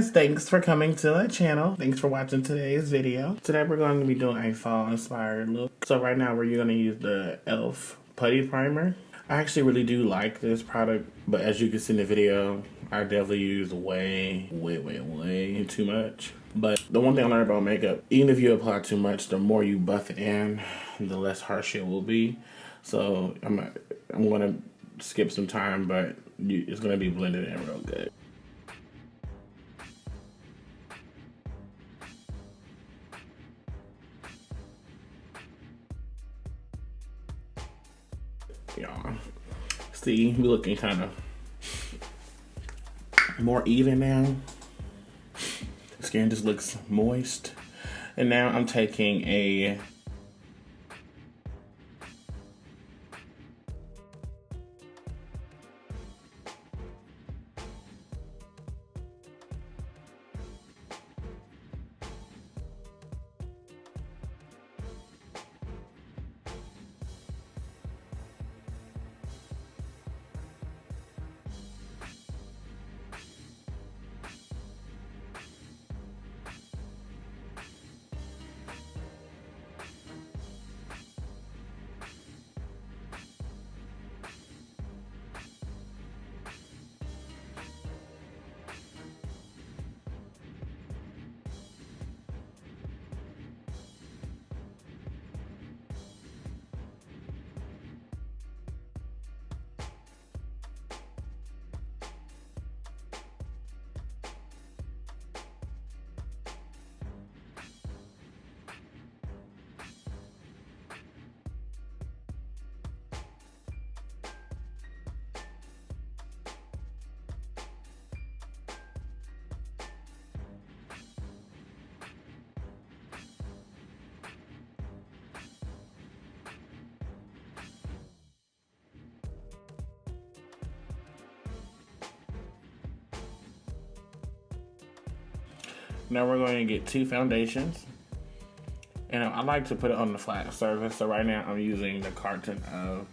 guys, thanks for coming to my channel. Thanks for watching today's video. Today we're going to be doing a fall inspired look. So right now we're going to use the e.l.f. Putty Primer. I actually really do like this product, but as you can see in the video, I definitely use way too much. But the one thing I learned about makeup, even if you apply too much, the more you buff it in, the less harsh it will be. So I'm gonna skip some time, but it's gonna be blended in real good. Y'all, see, we're looking kind of more even now. The skin just looks moist. And now I'm taking a Now we're going to get two foundations, and I like to put it on the flat surface. So right now I'm using the carton of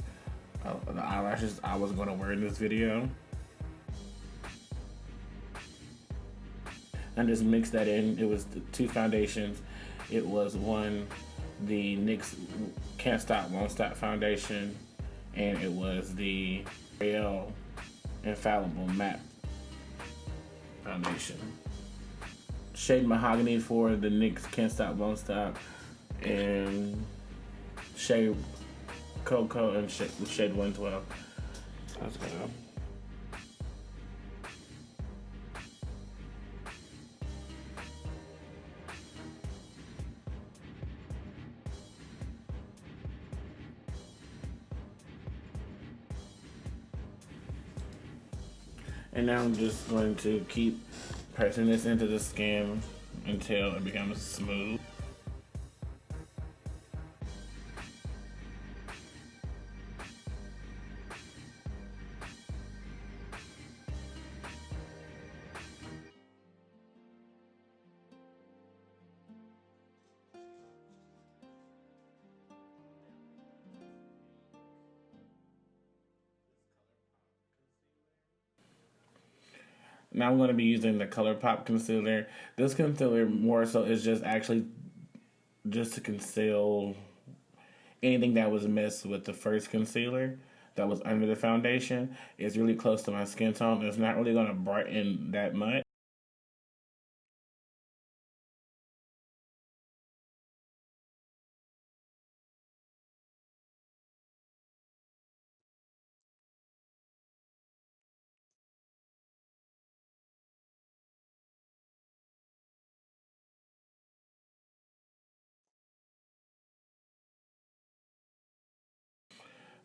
the eyelashes I was going to wear in this video, and just mix that in. It was the two foundations. It was one, the NYX Can't Stop Won't Stop foundation, and it was the RETRACTIBLE Infallible Matte foundation. Shade Mahogany for the NYX Can't Stop Won't Stop, and shade Cocoa and shade 112. Let's go. And now I'm just going to keep pressing this into the skin until it becomes smooth. Now I'm going to be using the ColourPop concealer. This concealer more so is just actually just to conceal anything that was missed with the first concealer that was under the foundation. It's really close to my skin tone. It's not really going to brighten that much.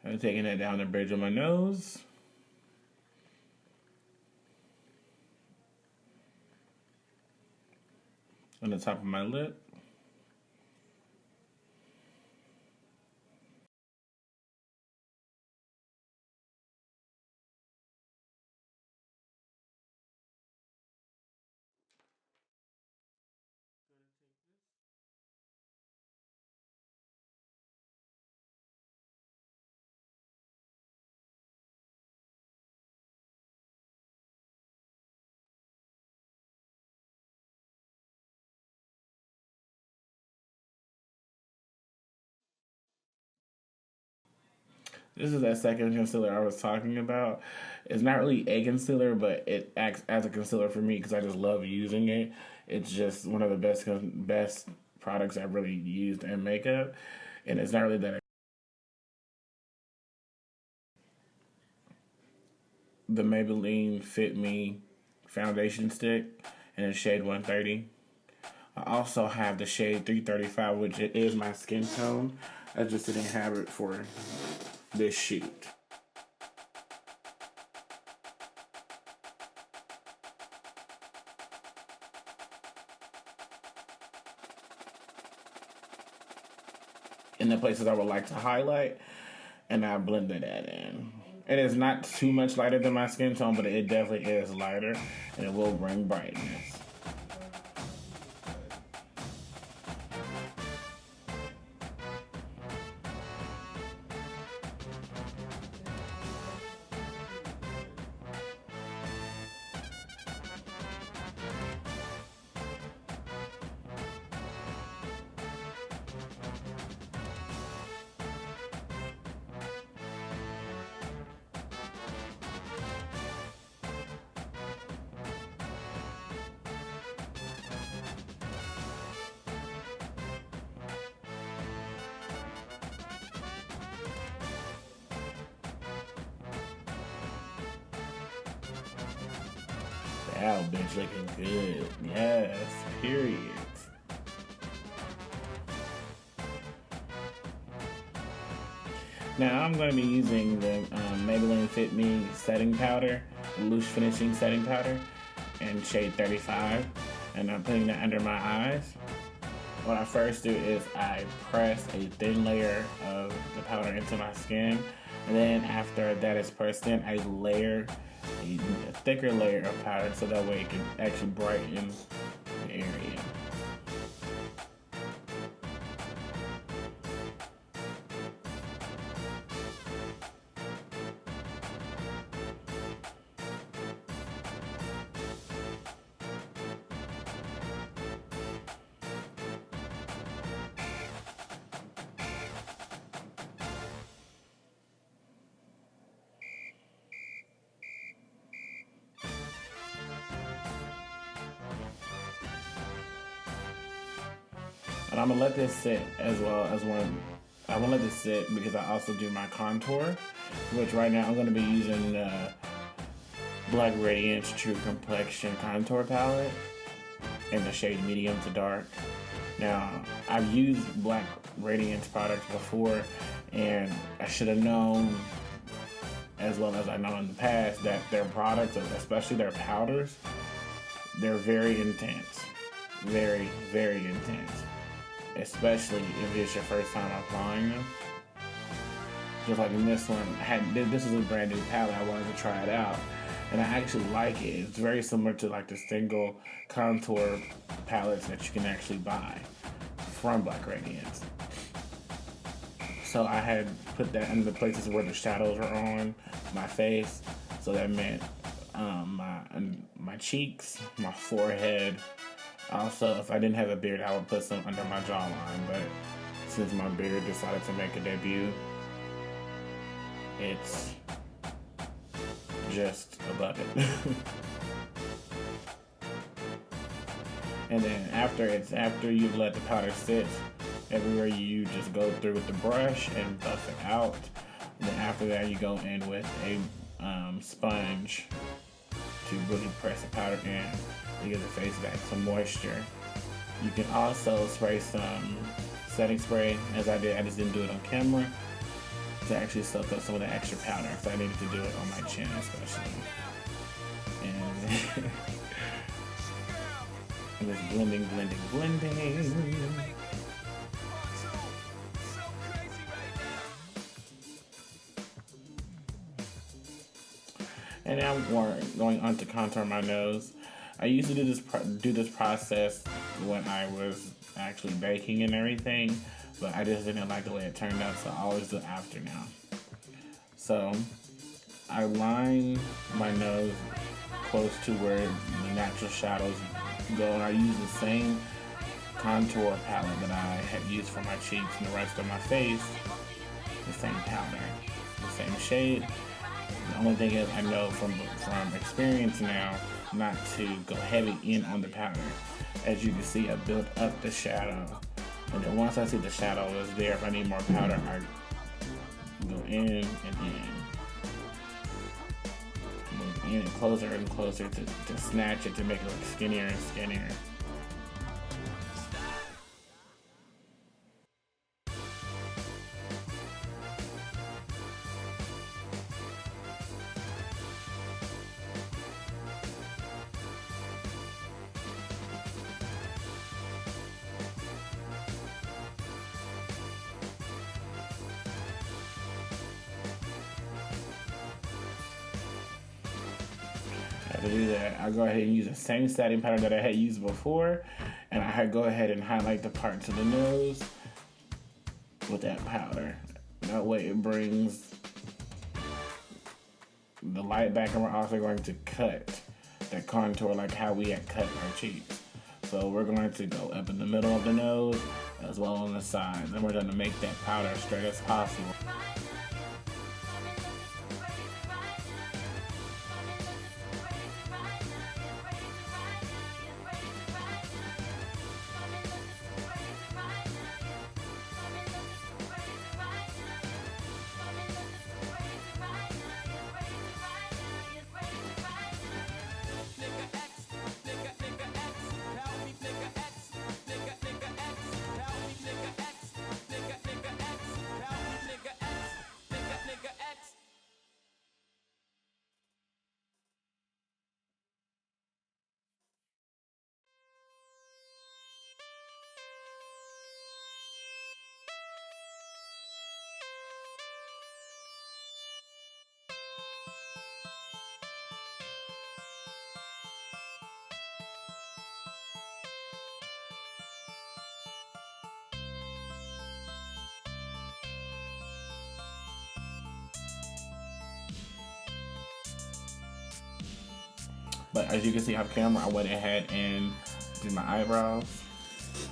I'm taking that down the bridge of my nose. On the top of my lip. This is that second concealer I was talking about. It's not really a concealer, but it acts as a concealer for me because I just love using it. It's just one of the best products I've really used in makeup, and it's not really that. The Maybelline Fit Me foundation stick in the shade 130. I also have the shade 335, which is my skin tone. I just didn't have it for this shoot. In the places I would like to highlight, and I blended that in. It is not too much lighter than my skin tone, but it definitely is lighter, and it will bring brightness. Wow, bitch, looking good. Yes, period. Now I'm going to be using the Maybelline Fit Me setting powder, loose finishing setting powder, in shade 35, and I'm putting that under my eyes. What I first do is I press a thin layer of the powder into my skin, and then after that is pressed in, I layer a thicker layer of powder so that way it can actually brighten the area. And I'm gonna let this sit as well as one. I want to let this sit because I also do my contour, which right now I'm gonna be using the Black Radiance True Complexion Contour Palette in the shade medium to dark. Now, I've used Black Radiance products before, and I should have known, as well as I know in the past, that their products, especially their powders, they're very intense. Very, very intense. Especially if it's your first time applying them. Just like in this one, this is a brand new palette, I wanted to try it out. And I actually like it. It's very similar to like the single contour palettes that you can actually buy from Black Radiance. So I had put that in the places where the shadows are on my face. So that meant my cheeks, my forehead. Also, if I didn't have a beard, I would put some under my jawline. But since my beard decided to make a debut, it's just above it. And then after you've let the powder sit, everywhere you just go through with the brush and buff it out. And then after that, you go in with a sponge to really press the powder in to give the face back some moisture. You can also spray some setting spray, as I did. I just didn't do it on camera, to actually soak up some of the extra powder, because I needed to do it on my chin especially. And just blending. And now we're going on to contour my nose. I used to do this process when I was actually baking and everything, but I just didn't like the way it turned out, so I always do it after now. So I line my nose close to where the natural shadows go, and I use the same contour palette that I had used for my cheeks and the rest of my face. The same powder, the same shade. The only thing is I know from experience now not to go heavy in on the powder. As you can see, I built up the shadow. And then once I see the shadow is there, if I need more powder, I go in and in. Move in and closer to snatch it to make it look skinnier and skinnier. To do that, I go ahead and use the same setting powder that I had used before, and I go ahead and highlight the parts of the nose with that powder. That way it brings the light back, and we're also going to cut that contour like how we had cut our cheeks. So we're going to go up in the middle of the nose as well on the sides, and we're going to make that powder as straight as possible. But as you can see off camera, I went ahead and did my eyebrows.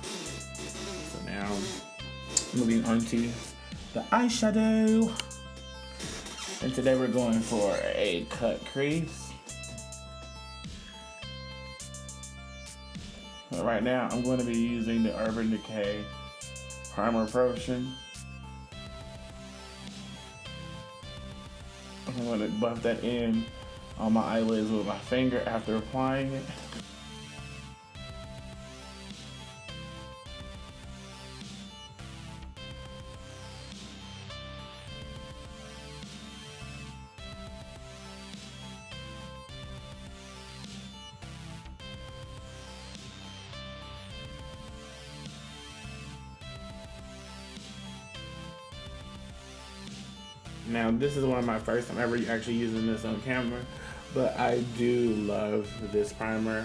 So now, moving on to the eyeshadow. And today we're going for a cut crease. But right now, I'm going to be using the Urban Decay Primer Potion. I'm going to buff that in on my eyelids with my finger after applying it. Now this is one of my first time ever actually using this on camera, but I do love this primer.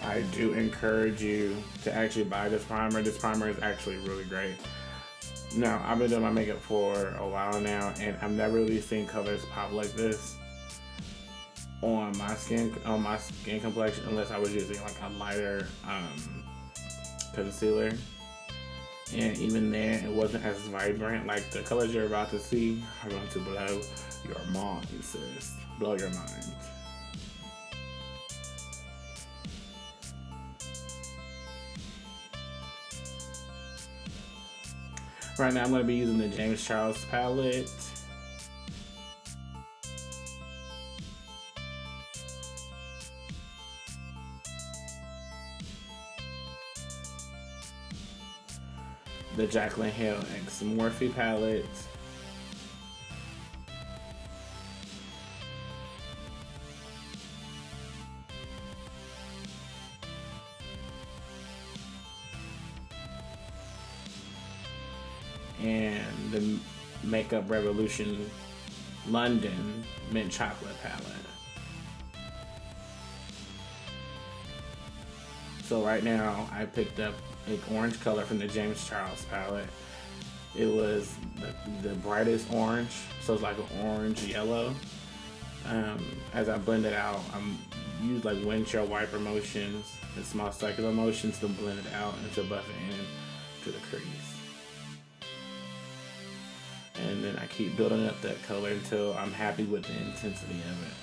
I do encourage you to actually buy this primer. This primer is actually really great. Now, I've been doing my makeup for a while now, and I've never really seen colors pop like this on my skin complexion, unless I was using like a lighter concealer. And even then, it wasn't as vibrant. Like the colors you're about to see are going to blow your mind, sis. Blow your mind. Right now, I'm going to be using the James Charles palette. The JACLYN Hale X MORPHE palette. And the Makeup Revolution London Mint Chocolate palette. So right now I picked up an orange color from the James Charles palette. It was the brightest orange, so it's like an orange yellow. As I blend it out, I'm use like windshield wiper motions and small circular motions to blend it out and to buff it in to the crease. And and then I keep building up that color until I'm happy with the intensity of it.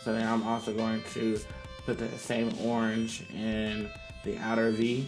So then I'm also going to put that same orange in the outer V.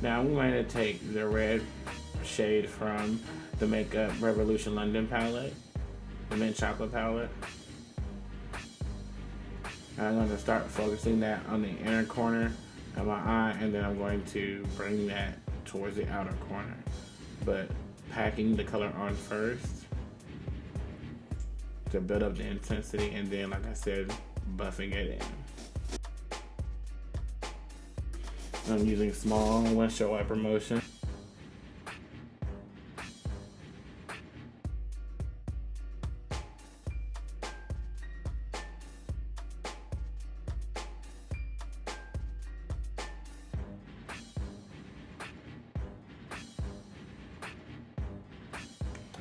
Now I'm going to take the red shade from the Makeup Revolution London palette, the mint chocolate palette. And I'm going to start focusing that on the inner corner of my eye, and then I'm going to bring that towards the outer corner, but packing the color on first to build up the intensity, and then, like I said, buffing it in. I'm using small windshield wiper motion.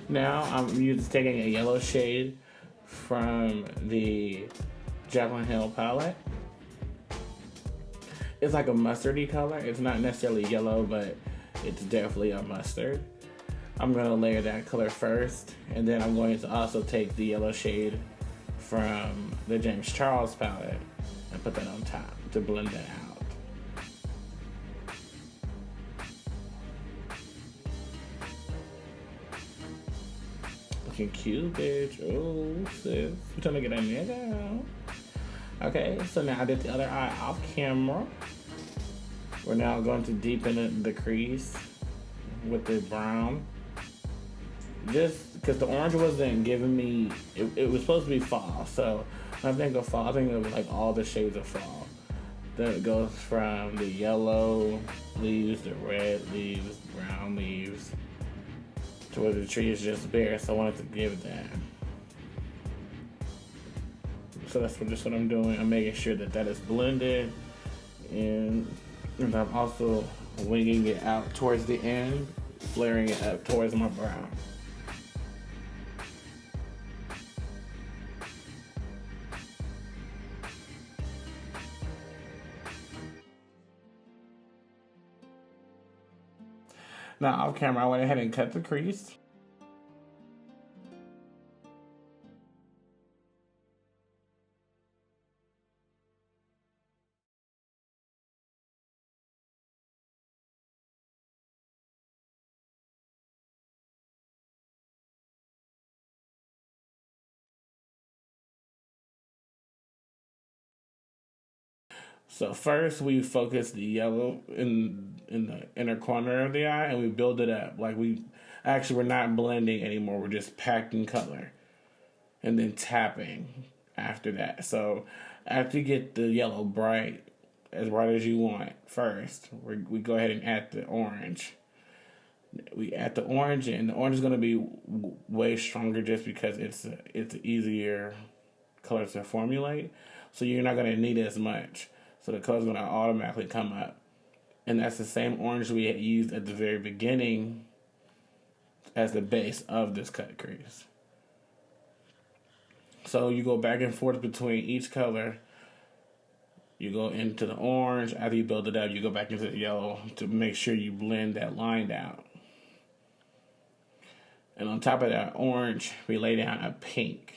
Now I'm taking a yellow shade from the JACLYN Hill palette. It's like a mustardy color. It's not necessarily yellow, but it's definitely a mustard. I'm gonna layer that color first, and then I'm going to also take the yellow shade from the James Charles palette and put that on top to blend that out. Looking cute, bitch. Oh, sis. We're trying to get that nigga out. Okay, so now I did the other eye off camera. We're now going to deepen the crease with the brown. Just because the orange wasn't giving me, it was supposed to be fall. So when I think of fall, I think of like all the shades of fall. Then it goes from the yellow leaves, the red leaves, brown leaves, to where the tree is just bare. So I wanted to give that. So that's just what I'm doing. I'm making sure that that is blended, and I'm also winging it out towards the end, flaring it up towards my brow. Now off camera, I went ahead and cut the crease. So first we focus the yellow in the inner corner of the eye, and we build it up. Like we're not blending anymore, we're just packing color. and then tapping after that. So after you get the yellow bright, as bright as you want first, we go ahead and add the orange. We add the orange, and the orange is going to be way stronger just because it's an easier color to formulate. So you're not going to need as much. So the color's going to automatically come up. And that's the same orange we had used at the very beginning as the base of this cut crease. So you go back and forth between each color. You go into the orange. After you build it up, you go back into the yellow to make sure you blend that line out. And on top of that orange, we lay down a pink.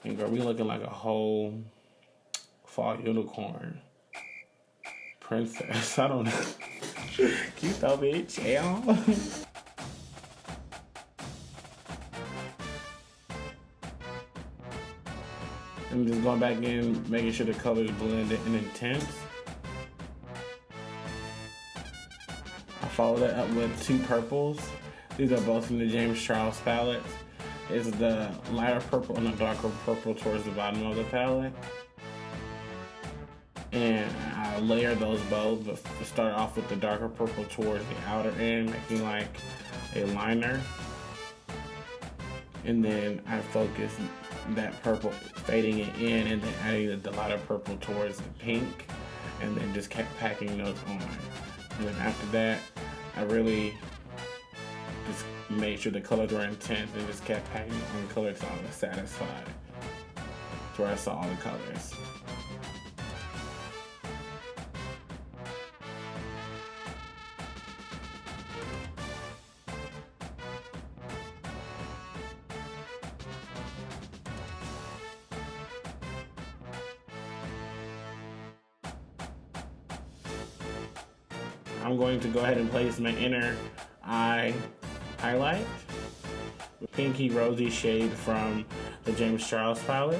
And girl, we looking like a whole fall unicorn princess. I don't know. Cute though, bitch. Yeah. I'm just going back in, making sure the colors blended and intense. I follow that up with 2 purples. These are both from the James Charles palette. It's the lighter purple and the darker purple towards the bottom of the palette. And I layer those both, but start off with the darker purple towards the outer end, making like a liner. And then I focus that purple, fading it in, and then adding the lighter purple towards the pink, and then just kept packing those on. And then after that, I really just made sure the colors were intense and just kept packing on colors until I was satisfied to where I saw all the colors. I'm going to go ahead and place my inner eye highlight with pinky rosy shade from the James Charles palette.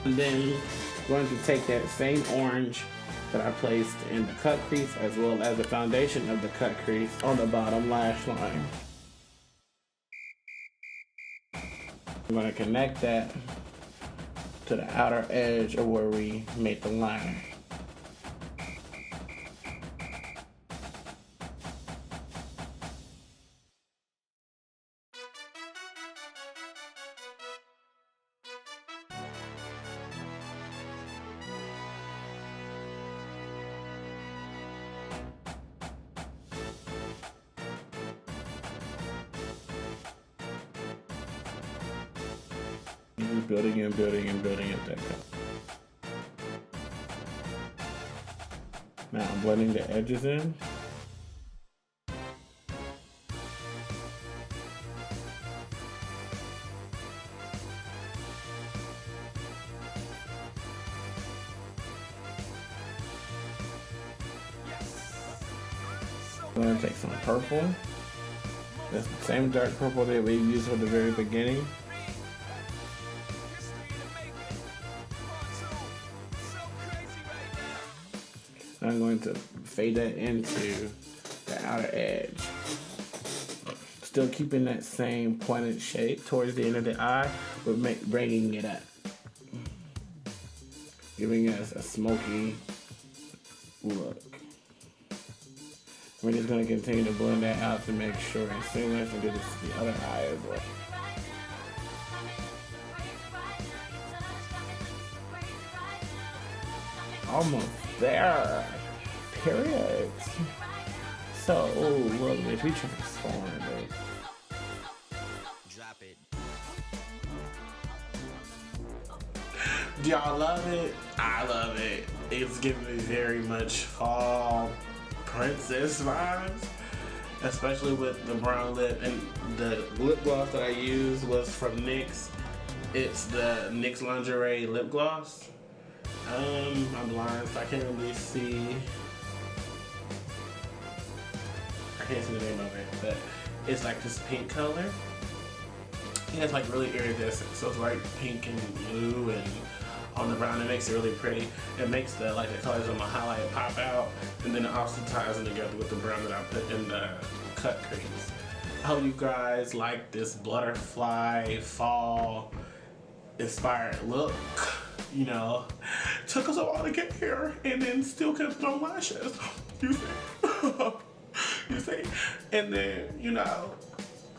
And then going to take that same orange that I placed in the cut crease as well as the foundation of the cut crease on the bottom lash line. I'm going to connect that to the outer edge of where we made the line. Building and building and building up that color. Now I'm blending the edges in. I'm going to take some purple. That's the same dark purple that we used at the very beginning. I'm going to fade that into the outer edge. Still keeping that same pointed shape towards the end of the eye, but bringing it up. Giving us a smoky look. We're just going to continue to blend that out to make sure it's seamless, and do this to the other eye as well. Almost there. Period. So, look, if we transform it. Drop it. Do y'all love it? I love it. It's giving me very much fall princess vibes, especially with the brown lip. And the lip gloss that I used was from NYX. It's the NYX Lingerie lip gloss. I'm blind, so I can't really see. I can't see the name of it, but it's like this pink color. And it's like really iridescent, so it's like pink and blue and on the brown. It makes it really pretty. It makes the colors on my highlight pop out, and then it also ties in together with the brown that I put in the cut crease. I hope you guys like this butterfly fall inspired look. You know, took us a while to get here, and then still kept no lashes. You see? You see? And then, you know,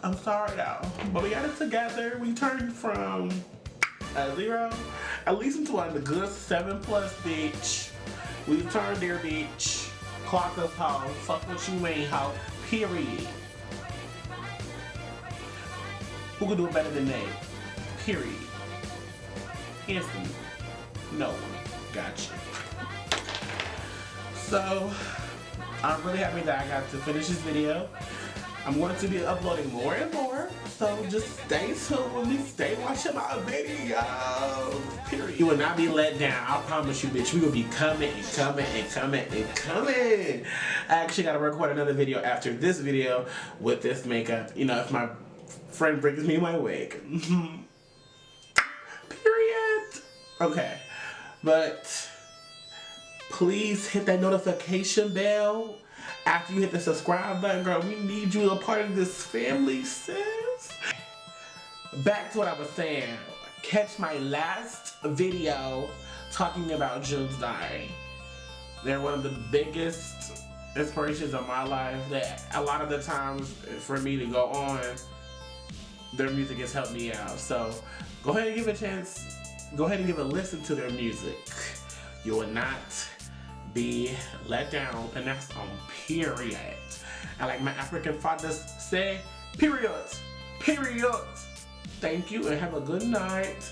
I'm sorry now, but we got it together. We turned from a 0 at least into a good 7+, bitch. We turned there, bitch. Clock us, hoe. Fuck what you ain't, hoe. Period. Who could do it better than me? Period. Instantly. No one. Gotcha. So, I'm really happy that I got to finish this video. I'm going to be uploading more and more, so just stay tuned with me. Stay watching my videos. Period. You will not be let down. I promise you, bitch. We will be coming and coming and coming and coming. I actually got to record another video after this video with this makeup. You know, if my friend brings me my wig. Period. Okay. But please hit that notification bell after you hit the subscribe button, girl. We need you a part of this family, sis. Back to what I was saying. Catch my last video talking about June's Diary. They're one of the biggest inspirations of my life that a lot of the times for me to go on, their music has helped me out. So go ahead and give it a chance. Go ahead and give a listen to their music. You will not be let down, and that's on period. And like my African fathers say, period. Period. Thank you and have a good night.